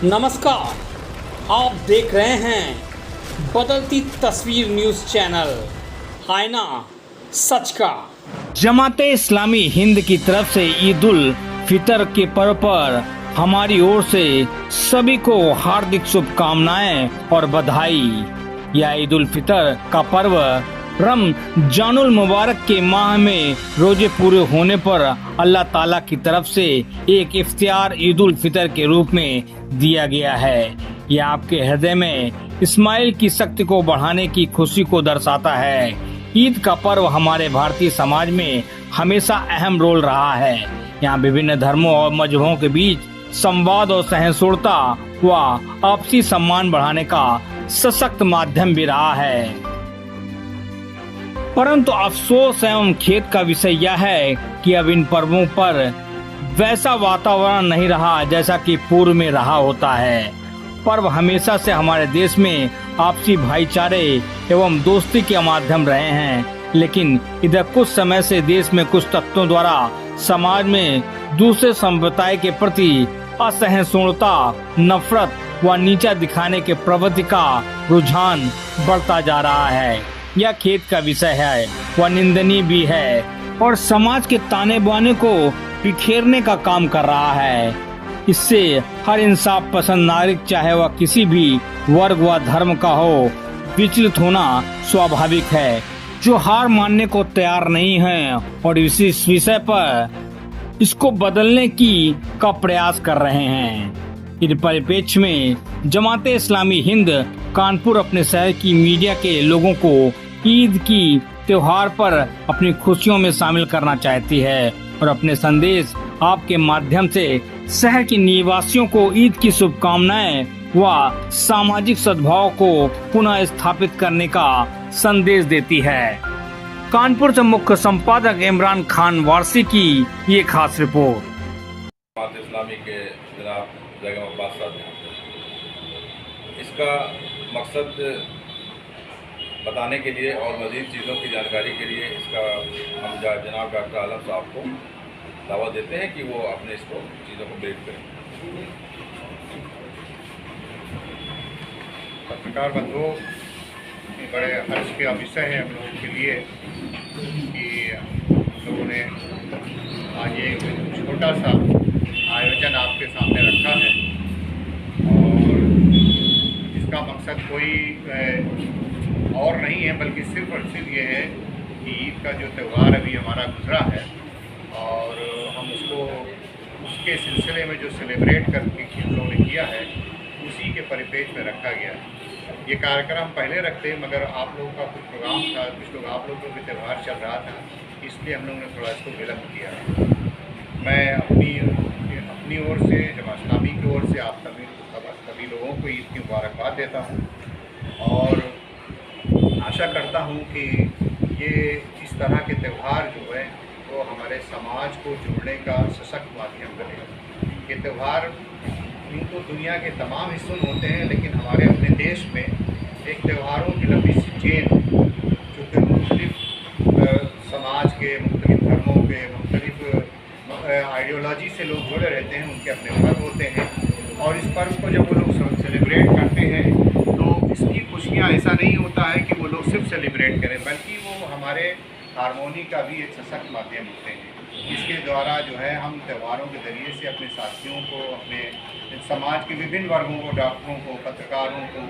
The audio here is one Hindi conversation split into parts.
नमस्कार, आप देख रहे हैं बदलती तस्वीर न्यूज़ चैनल आईना सच का। जमाते इस्लामी हिंद की तरफ से ईद उल फितर के पर्व पर हमारी ओर से सभी को हार्दिक शुभकामनाएं और बधाई। यह ईद उल फितर का पर्व रमजानुल मुबारक के माह में रोजे पूरे होने पर अल्लाह ताला की तरफ से एक इफ्तियार ईद उल फितर के रूप में दिया गया है। यह आपके हृदय में इस्माइल की शक्ति को बढ़ाने की खुशी को दर्शाता है। ईद का पर्व हमारे भारतीय समाज में हमेशा अहम रोल रहा है। यहाँ विभिन्न धर्मों और मजहबों के बीच संवाद और सहिष्णुता व आपसी सम्मान बढ़ाने का सशक्त माध्यम भी रहा है। परंतु अफसोस एवं खेद का विषय यह है कि अब इन पर्वों पर वैसा वातावरण नहीं रहा जैसा कि पूर्व में रहा होता है। पर्व हमेशा से हमारे देश में आपसी भाईचारे एवं दोस्ती के माध्यम रहे हैं, लेकिन इधर कुछ समय से देश में कुछ तत्वों द्वारा समाज में दूसरे संप्रदाय के प्रति असहिष्णुता, नफरत व नीचा दिखाने के प्रवृत्ति का रुझान बढ़ता जा रहा है। यह खेद का विषय है व निंदनीय भी है और समाज के ताने बाने को बिखेरने का काम कर रहा है। इससे हर इंसाफ पसंद नागरिक चाहे वह किसी भी वर्ग व धर्म का हो, विचलित होना स्वाभाविक है। जो हार मानने को तैयार नहीं है और इसी विषय पर इसको बदलने का प्रयास कर रहे हैं। इस परिप्रेक्ष्य में जमाते इस्लामी हिंद कानपुर अपने शहर की मीडिया के लोगों को ईद की त्योहार पर अपनी खुशियों में शामिल करना चाहती है और अपने संदेश आपके माध्यम से शहर के निवासियों को ईद की शुभकामनाएं व सामाजिक सद्भाव को पुनः स्थापित करने का संदेश देती है। कानपुर से मुख्य संपादक इमरान खान वारसी की ये खास रिपोर्ट। इस्लामी के जनाब जैगम अब्बास साहब, इसका मकसद बताने के लिए और मज़ीद चीज़ों की जानकारी के लिए इसका हम जनाब डॉक्टर आलम साहब को दावा देते हैं कि वो अपने इसको चीज़ों को ब्रीफ करें। पत्रकार बंधुओं, बड़े हर्ष का विषय है हम लोगों के लिए कि हम लोगों ने आज एक छोटा सा आयोजन आपके सामने रखा है और इसका मकसद कोई और नहीं है, बल्कि सिर्फ और सिर्फ ये है कि ईद का जो त्यौहार अभी हमारा गुजरा है और हम उसके सिलसिले में जो सेलिब्रेट करके हम लोगों ने किया है उसी के परिपेक्ष में रखा गया है। ये कार्यक्रम पहले रखते मगर आप लोगों का कुछ प्रोग्राम था, कुछ लोग आप लोगों का त्यौहार चल रहा था, इसलिए हम लोगों ने थोड़ा इसको विलम्ब किया। मैं अपनी ओर से, जमात इस्लामी की ओर से आप सभी लोगों को ईद की मुबारकबाद देता हूँ और आशा करता हूँ कि ये इस तरह के त्यौहार जो है वो हमारे समाज को जोड़ने का सशक्त माध्यम बनेगा। ये त्यौहार इनको दुनिया के तमाम हिस्सों में होते हैं, लेकिन हमारे अपने देश में एक त्योहारों की लंबी सी चेन जो कि मुख्तलिफ समाज के, मुख्तलिफ धर्मों के, मुख्तलिफ आइडियोलॉजी से लोग जुड़े रहते हैं, उनके अपने पर्व होते हैं और इस पर्व को जब वो लोग सेलिब्रेट करते हैं तो इसकी खुशियाँ ऐसा नहीं होता है कि वो लोग सिर्फ सेलिब्रेट करें, बल्कि वो हमारे हारमोनी का भी एक सशक्त माध्यम होते हैं। इसके द्वारा जो है हम त्योहारों के ज़रिए से अपने साथियों को, अपने समाज के विभिन्न वर्गों को, डॉक्टरों को, पत्रकारों को,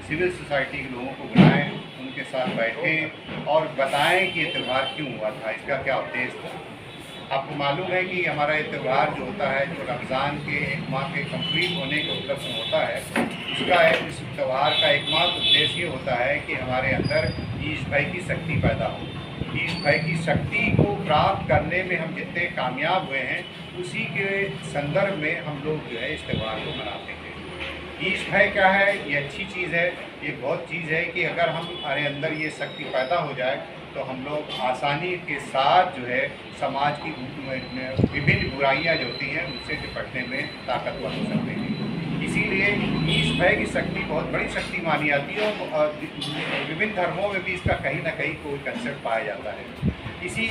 सिविल सोसाइटी के लोगों को बुलाएं, उनके साथ बैठें और बताएं कि ये त्यौहार क्यों हुआ था, इसका क्या उद्देश्य था। आपको मालूम है कि हमारा ये त्यौहार जो होता है, जो रमज़ान के एक माह के कंप्लीट होने के उपलक्ष्य में होता है, इस त्यौहार का एकमात्र उद्देश्य ये होता है कि हमारे अंदर ईश भाई की शक्ति पैदा हो। ईश भाई की शक्ति को प्राप्त करने में हम जितने कामयाब हुए हैं, उसी के संदर्भ में हम लोग जो है इस त्यौहार को मनाते हैं। ईश भाई क्या है? ये अच्छी चीज़ है, ये बहुत चीज़ है कि अगर हमारे अंदर ये शक्ति पैदा हो जाए तो हम लोग आसानी के साथ जो है समाज की विभिन्न बुराइयां जो होती हैं उनसे निपटने में ताकतवर हो सकते हैं। इसीलिए ईश भय की शक्ति बहुत बड़ी शक्ति मानी जाती है और विभिन्न धर्मों में भी इसका कहीं ना कहीं कोई कंसेप्ट पाया जाता है। इसी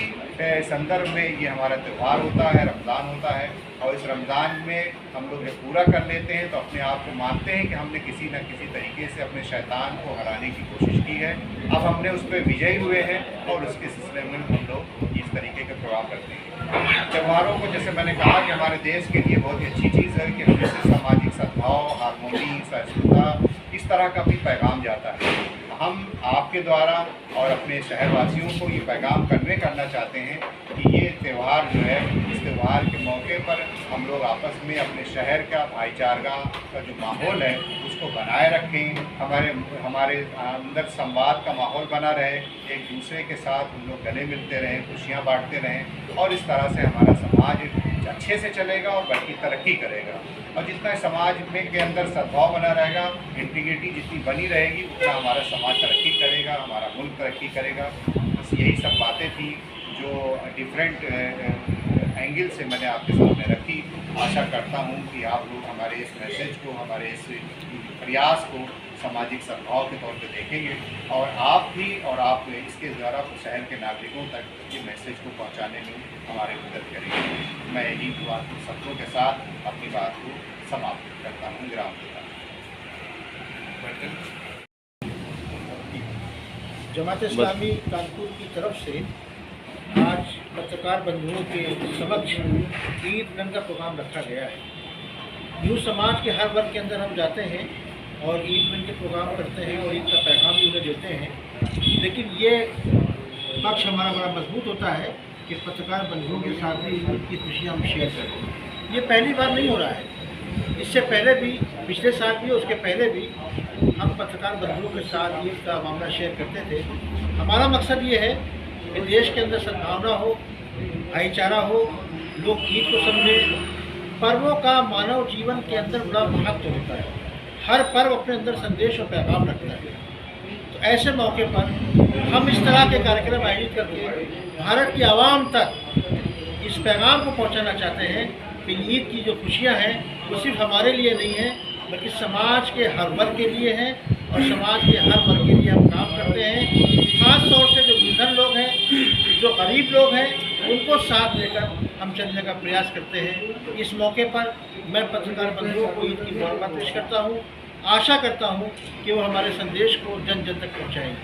संदर्भ में ये हमारा त्यौहार होता है, रमज़ान होता है और इस रमज़ान में हम लोग जब पूरा कर लेते हैं तो अपने आप को मानते हैं कि हमने किसी न किसी तरीके से अपने शैतान को हराने की कोशिश की है। अब हमने उस पर विजयी हुए हैं और उसके सिलसिले में हम लोग इस तरीके के प्रोग्राम करते हैं। त्योहारों को जैसे मैंने कहा कि हमारे देश के लिए बहुत ही अच्छी चीज़ है कि हमसे सामाजिक सद्भाव, हारमोनी, सहिष्णुता, इस तरह का भी पैगाम जाता है। हम आपके द्वारा और अपने शहरवासियों को ये पैगाम कन्वे करना चाहते हैं कि ये त्यौहार जो है, इस त्यौहार के मौके पर हम लोग आपस में अपने शहर का भाईचारा का जो माहौल है उसको बनाए रखें, हमारे अंदर संवाद का माहौल बना रहे, एक दूसरे के साथ हम लोग गले मिलते रहें, खुशियाँ बांटते रहें और इस तरह से हमारा समाज अच्छे से चलेगा और बल्कि तरक्की करेगा। और जितना समाज में के अंदर सद्भाव बना रहेगा, इंटीग्रिटी जितनी बनी रहेगी, उतना हमारा समाज तरक्की करेगा, हमारा मुल्क तरक्की करेगा। बस यही सब बातें थी जो डिफरेंट एंगल से मैंने आपके सामने रखी। आशा करता हूँ कि आप लोग हमारे इस मैसेज को, हमारे इस प्रयास को सामाजिक सद्भाव के तौर पे देखेंगे और आप भी और आप इसके द्वारा शहर के नागरिकों तक ये मैसेज को पहुंचाने में हमारी मदद करेंगे। मैं यही शब्दों के साथ अपनी बात को समाप्त करता हूँ, विराम देता हूँ। जमात इस्लामी कानपुर की तरफ से आज पत्रकार बंधुओं के समक्ष ईद मिलन का प्रोग्राम रखा गया है। यूँ समाज के हर वर्ग के अंदर हम जाते हैं और ईद मिलन के प्रोग्राम करते हैं और ईद का पैगाम भी उन्हें देते हैं, लेकिन ये पक्ष हमारा बड़ा मजबूत होता है कि पत्रकार बंधुओं के साथ भी ईद की खुशियाँ हम शेयर करें। ये पहली बार नहीं हो रहा है, इससे पहले भी, पिछले साल भी, उसके पहले भी हम पत्रकार बंधुओं के साथ ईद का मामला शेयर करते थे। हमारा मकसद ये है कि देश के अंदर सद्भावना हो, भाईचारा हो, लोग ईद को समझें। पर्वों का मानव जीवन के अंदर बड़ा महत्व होता है, हर पर्व अपने अंदर संदेश और पैगाम रखता है। तो ऐसे मौके पर हम इस तरह के कार्यक्रम आयोजित करके भारत की आवाम तक इस पैगाम को पहुंचाना चाहते हैं कि ईद की जो खुशियां हैं वो सिर्फ हमारे लिए नहीं है, बल्कि समाज के हर वर्ग के लिए हैं और समाज के हर वर्ग के लिए हम काम करते हैं। ख़ास तौर से जो निर्धन लोग हैं, जो गरीब लोग हैं, उनको साथ लेकर हम चलने का प्रयास करते हैं। इस मौके पर मैं पत्रकार बंधुओं को ईद की मुबारकबाद पेश करता हूँ। आशा करता हूँ कि वो हमारे संदेश को जन जन तक पहुँचाएंगे।